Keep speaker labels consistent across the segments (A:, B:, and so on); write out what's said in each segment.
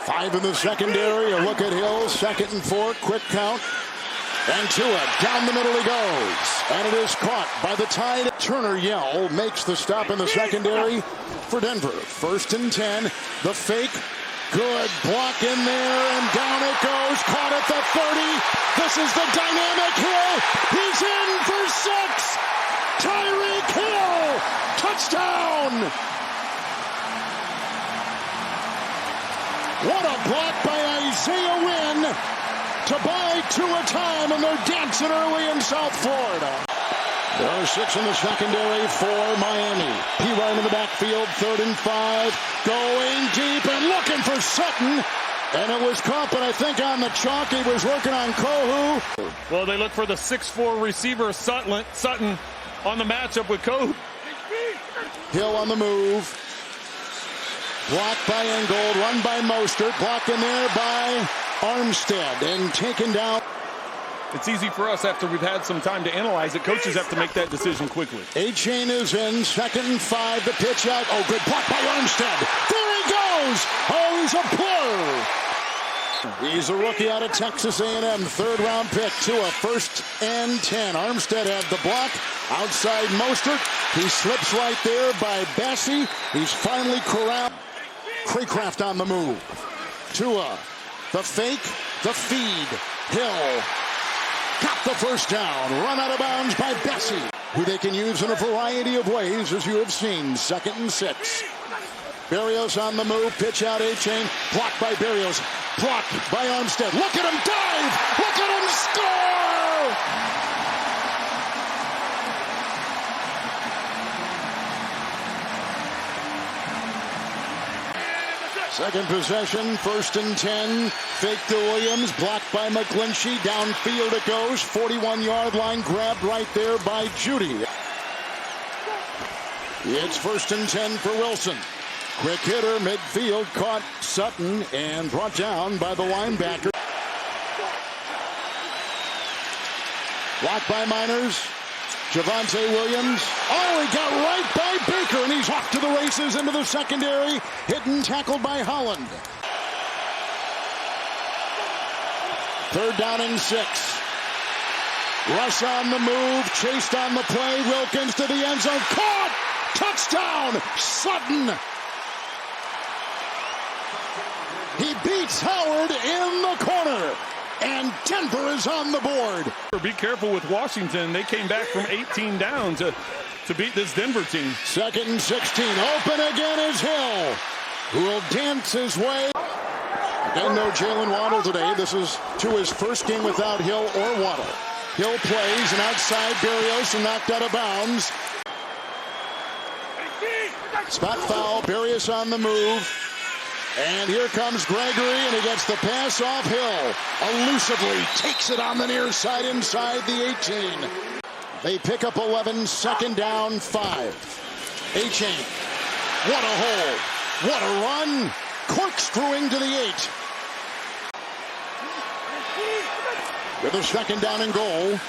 A: 5 in the secondary. A look at Hill. 2nd and 4. Quick count. And Tua, down the middle he goes. And it is caught by the Tide. Turner Yell makes the stop in the secondary for Denver. 1st and 10. The fake. Good block in there, and down it goes. Caught at the 30. This is the dynamic Hill. He's in for 6. Tyreek Hill. Touchdown. What a block by Isaiah Wynn to buy Tua time, and they're dancing early in South Florida. There are 6 in the secondary for Miami. He right in the backfield, 3rd and 5. Going deep and looking for Sutton. And it was caught, but I think on the chalk. He was working on Kohu.
B: Well, they look for the 6'4 receiver, Sutton, on the matchup with Kohu.
A: Hill on the move. Blocked by Ingold, run by Mostert. Blocked in there by Armstead and taken down.
B: It's easy for us after we've had some time to analyze it. Coaches have to make that decision quickly.
A: A-Chain is in, 2nd and 5. The pitch out. Oh, good block by Armstead. There he goes. Oh, he's a blur. He's a rookie out of Texas A&M. 3rd round pick. Tua, 1st and 10. Armstead had the block. Outside Mostert. He slips right there by Bessie. He's finally corralled. Craycraft on the move. Tua, the fake, the feed. Hill got the 1st down. Run out of bounds by Bessie, who they can use in a variety of ways, as you have seen. 2nd and 6. Berrios on the move. Pitch out A-Chain. Blocked by Berrios. Blocked by Armstead. Look at him dive. Look at him score. Second possession, 1st and 10. Fake to Williams, blocked by McGlinchey. Downfield it goes. 41-yard line, grabbed right there by Judy. It's 1st and 10 for Wilson. Quick hitter, midfield, caught Sutton and brought down by the linebacker. Blocked by Miners. Javonte Williams. Oh, he got right by Baker, and he's off to the races into the secondary. Hit and tackled by Holland. 3rd down and 6. Russ on the move, chased on the play. Wilkins to the end zone. Caught! Touchdown! Sutton! He beats Howard in the corner. And Denver is on the board.
B: Be careful with Washington. They came back from 18 down to beat this Denver team.
A: 2nd and 16. Open again is Hill, who will dance his way. And no Jalen Waddle today. This is Tua's 1st game without Hill or Waddle. Hill plays, and outside Berrios and knocked out of bounds. Spot foul. Berrios on the move. And here comes Gregory, and he gets the pass off Hill. Elusively takes it on the near side inside the 18. They pick up 11, 2nd down, 5. A-Chain. What a hole. What a run. Corkscrewing to the 8. With a 2nd down and goal.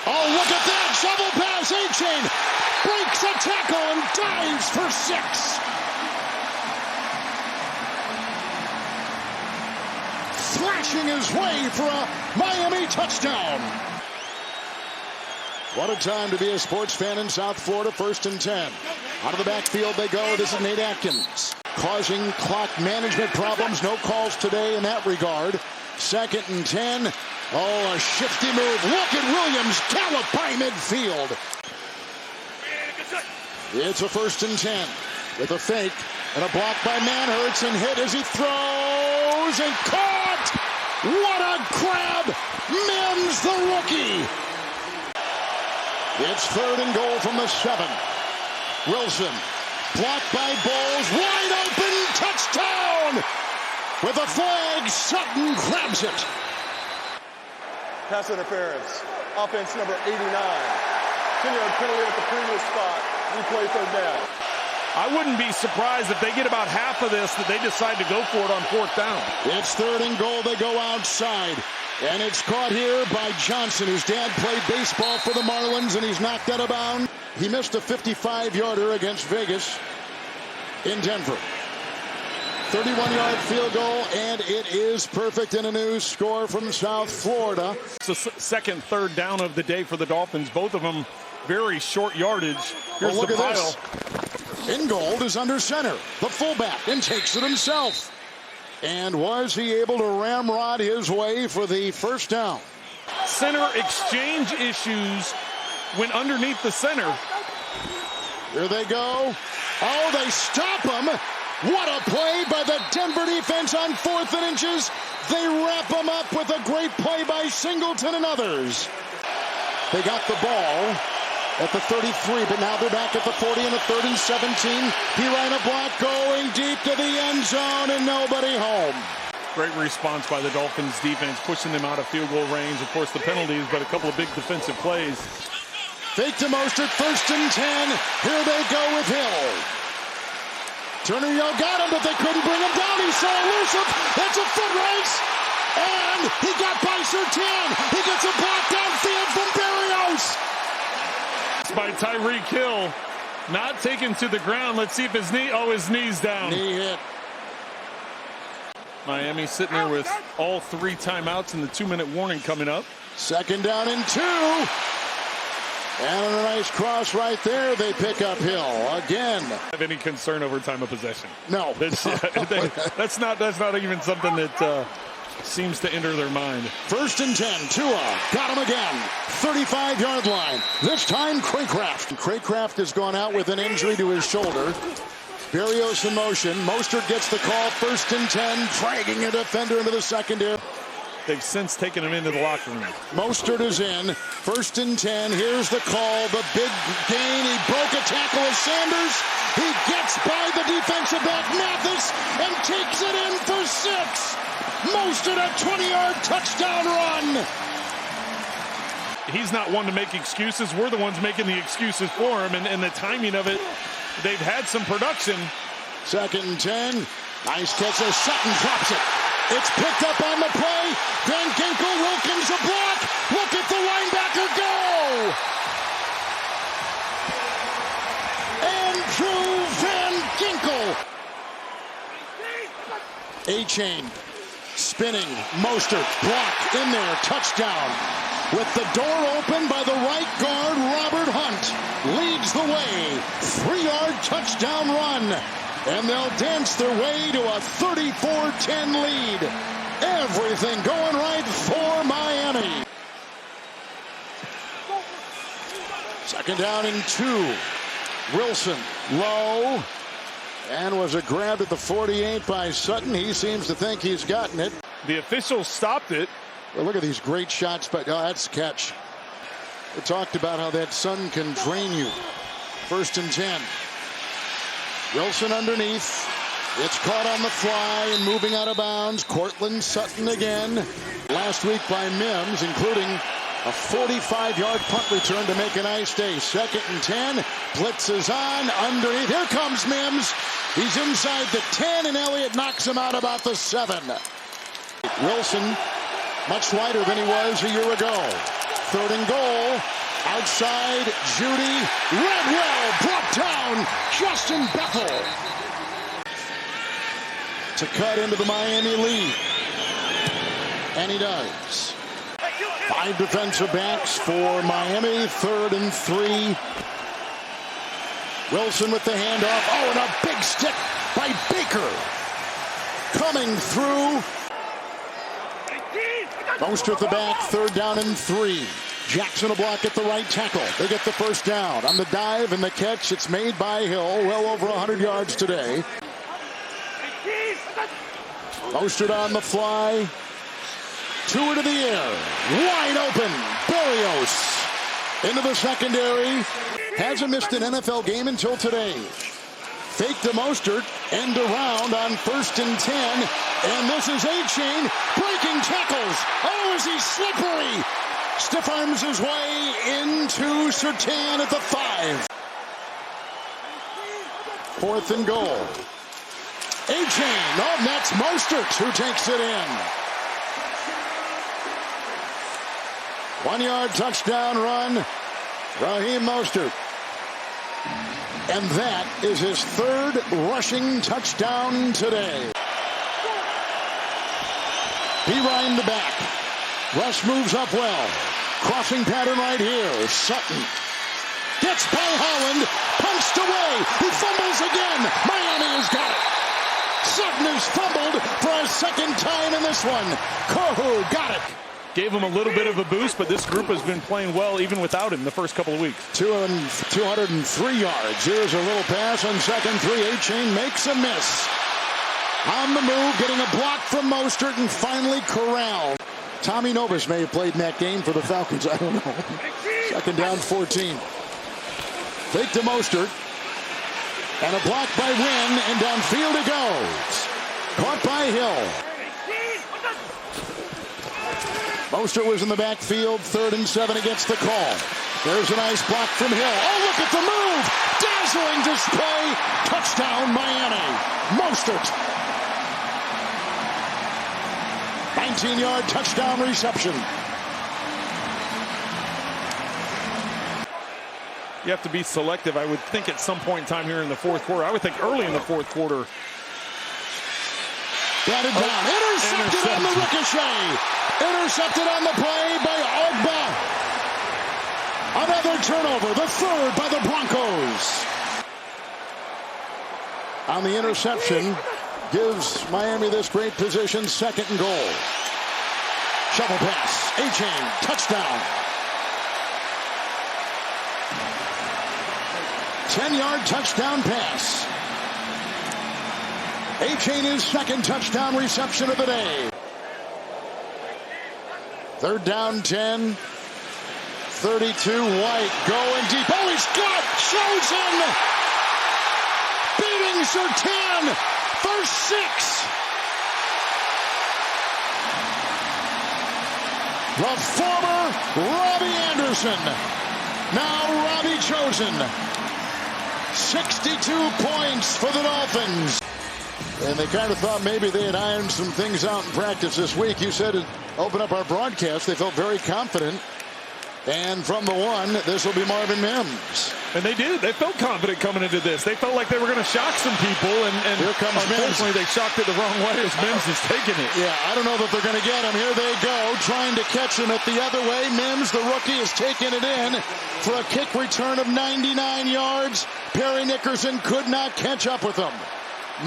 A: Oh, look at that. Shovel pass. A-Chain breaks a tackle and dives for 6. Flashing his way for a Miami touchdown. What a time to be a sports fan in South Florida. 1st and 10. Out of the backfield they go. This is Nate Atkins. Causing clock management problems. No calls today in that regard. 2nd and 10. Oh, a shifty move. Look at Williams gallop by midfield. It's a 1st and 10. With a fake and a block by Manhurts, and hit as he throws and caught. What a grab. Mims the rookie. It's 3rd and goal from the 7. Wilson blocked by Bowles. Wide open. Touchdown. With a flag, Sutton grabs it.
C: Pass interference. Offense number 89. 10-yard penalty at the previous spot. Replay 3rd down.
B: I wouldn't be surprised if they get about half of this that they decide to go for it on 4th down.
A: It's 3rd and goal. They go outside. And it's caught here by Johnson, whose dad played baseball for the Marlins, and he's knocked out of bounds. He missed a 55-yarder against Vegas in Denver. 31-yard field goal, and it is perfect, in a new score from South Florida.
B: It's the second third down of the day for the Dolphins. Both of them very short yardage. Here's
A: look
B: the
A: at
B: pile.
A: this. Ingold is under center, the fullback, and takes it himself. And was he able to ramrod his way for the first down?
B: Center exchange issues when underneath the center.
A: Here they go. Oh, they stop him. What a play by the Denver defense on 4th and inches. They wrap him up with a great play by Singleton and others. They got the ball at the 33, but now they're back at the 40 and a 3rd and 17. He ran a block going deep to the end zone and nobody home.
B: Great response by the Dolphins defense, pushing them out of field goal range. Of course, the penalties, but a couple of big defensive plays.
A: Fake to Mostert, 1st and 10. Here they go with Hill. Turner got him, but they couldn't bring him down. He's so elusive. It's a foot race. And he got by Surtain. He gets a block downfield from Berrios.
B: By Tyreek Hill, not taken to the ground. Let's see if his knee, his knee's down.
A: Knee hit.
B: Miami sitting there with all 3 timeouts and the 2-minute warning coming up.
A: 2nd down and 2. And a nice cross right there. They pick up Hill again.
B: Have any concern over time of possession?
A: No.
B: That's not even something that seems to enter their mind.
A: 1st and 10. Tua got him again. 35-yard line. This time Craycraft. Craycraft has gone out with an injury to his shoulder. Berrios in motion. Mostert gets the call. 1st and 10. Dragging a defender into the secondary.
B: They've since taken him into the locker room.
A: Mostert is in. 1st and 10. Here's the call. The big gain. He broke a tackle with Sanders. He gets by the defensive back Mathis and takes it in for 6. Mostert, a 20-yard touchdown run.
B: He's not one to make excuses. We're the ones making the excuses for him, and the timing of it, they've had some production.
A: 2nd and 10. Nice catch as Sutton drops it. It's picked up on the play. Van Ginkel, Wilkins a block. Look at the linebacker go. Andrew Van Ginkel. A-chain. Spinning. Mostert. Block in there. Touchdown. With the door open by the right guard, Robert Hunt leads the way. 3-yard touchdown run. And they'll dance their way to a 34-10 lead. Everything going right for Miami. 2nd down and 2. Wilson low. And was a grab at the 48 by Sutton. He seems to think he's gotten it.
B: The officials stopped it.
A: Well, look at these great shots, but that's a catch. We talked about how that sun can drain you. 1st and 10. Wilson underneath. It's caught on the fly and moving out of bounds. Cortland Sutton again. Last week by Mims, including a 45-yard punt return to make a nice day. 2nd and 10. Blitz is on. Underneath. Here comes Mims. He's inside the 10, and Elliott knocks him out about the 7. Wilson, much lighter than he was a year ago. 3rd and goal. Outside, Judy. Redwell brought down. Justin Bethel to cut into the Miami lead. And he does. 5 defensive backs for Miami. 3rd and 3. Wilson with the handoff. Oh, and a big stick by Baker. Coming through. Mostert the back. 3rd down and 3. Jackson a block at the right tackle. They get the 1st down. On the dive and the catch, it's made by Hill. Well over 100 yards today. Mostert on the fly. 2 into the air. Wide open. Berrios into the secondary. Hasn't missed an NFL game until today. Fake to Mostert. End around on 1st and 10. And this is A-chain. Breaking tackles. Oh, is he slippery? Stiff arms his way into Surtain at the 5. 4th and goal. A-chain. Oh, that's Mostert who takes it in. 1-yard touchdown run. Raheem Mostert. And that is his 3rd rushing touchdown today. behind the back. Russ moves up well. Crossing pattern right here. Sutton gets by Holland. Punched away. He fumbles again. Miami has got it. Sutton has fumbled for a second time in this one. Kohu got it.
B: Gave him a little bit of a boost, but this group has been playing well even without him the first couple of weeks.
A: 203 yards. Here's a little pass on second three. A-Chain makes a miss. On the move, getting a block from Mostert and finally corralled. Tommy Novus may have played in that game for the Falcons. I don't know. Second down, 14. Fake to Mostert. And a block by Wynn, and downfield it goes. Caught by Hill. Mostert was in the backfield, 3rd and 7 against the call. There's a nice block from Hill. Oh, look at the move! Dazzling display! Touchdown, Miami. Mostert. 19-yard touchdown reception.
B: You have to be selective, I would think, at some point in time here in the fourth quarter. I would think early in the fourth quarter.
A: Batted down. Intercepted on the ricochet. Intercepted on the play by Ogba. Another turnover, the 3rd by the Broncos. On the interception, gives Miami this great position, 2nd and goal. Shovel pass, A-Chain, touchdown. 10-yard touchdown pass. A-Chain is 2nd touchdown reception of the day. 3rd down, 10. 32, White going deep. Oh, he's got Chosen! Beating Surtain for 6. The former Robbie Anderson. Now Robbie Chosen. 62 points for the Dolphins. And they kind of thought maybe they had ironed some things out in practice this week. You said it opened up our broadcast. They felt very confident. And from the one, this will be Marvin Mims.
B: And they did. They felt confident coming into this. They felt like they were going to shock some people. And
A: here comes
B: unfortunately,
A: Mims.
B: They shocked it the wrong way as Mims is taking it.
A: Yeah, I don't know that they're going to get him. Here they go, trying to catch him it the other way. Mims, the rookie, is taking it in for a kick return of 99 yards. Perry Nickerson could not catch up with him.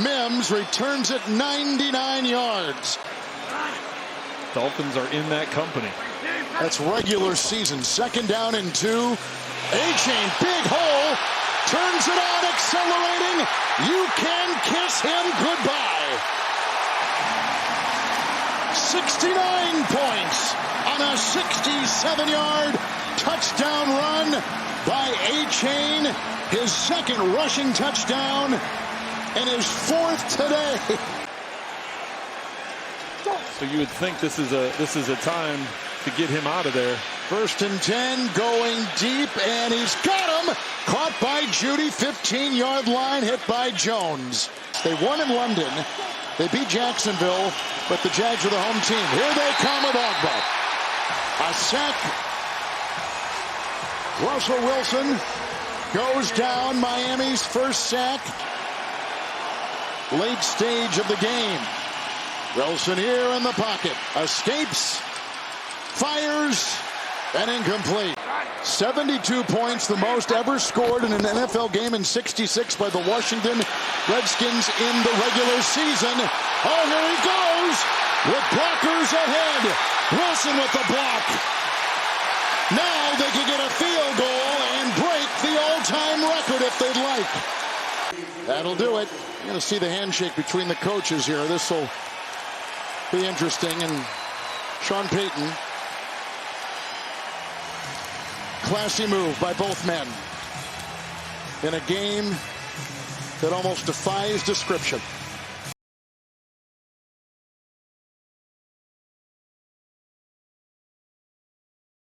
A: Mims returns it 99 yards.
B: Dolphins are in that company.
A: That's regular season. 2nd down and 2. A-Chain, big hole. Turns it on, accelerating. You can kiss him goodbye. 69 points on a 67-yard touchdown run by A-Chain. His 2nd rushing touchdown and his 4th today.
B: So you would think this is a time to get him out of there.
A: 1st and 10, going deep, and he's got him. Caught by Judy, 15-yard line, hit by Jones. They won in London. They beat Jacksonville, but the Jags are the home team. Here they come with Ogba. A sack. Russell Wilson goes down. Miami's 1st sack. Late stage of the game. Wilson here in the pocket. Escapes. Fires. And incomplete. 72 points, the most ever scored in an NFL game in 66 by the Washington Redskins in the regular season. Oh, here he goes with blockers ahead. Wilson with the block. Now they can get a field goal and break the all-time record if they'd like. That'll do it. You're going to see the handshake between the coaches here. This will be interesting. And Sean Payton. Classy move by both men in a game that almost defies description.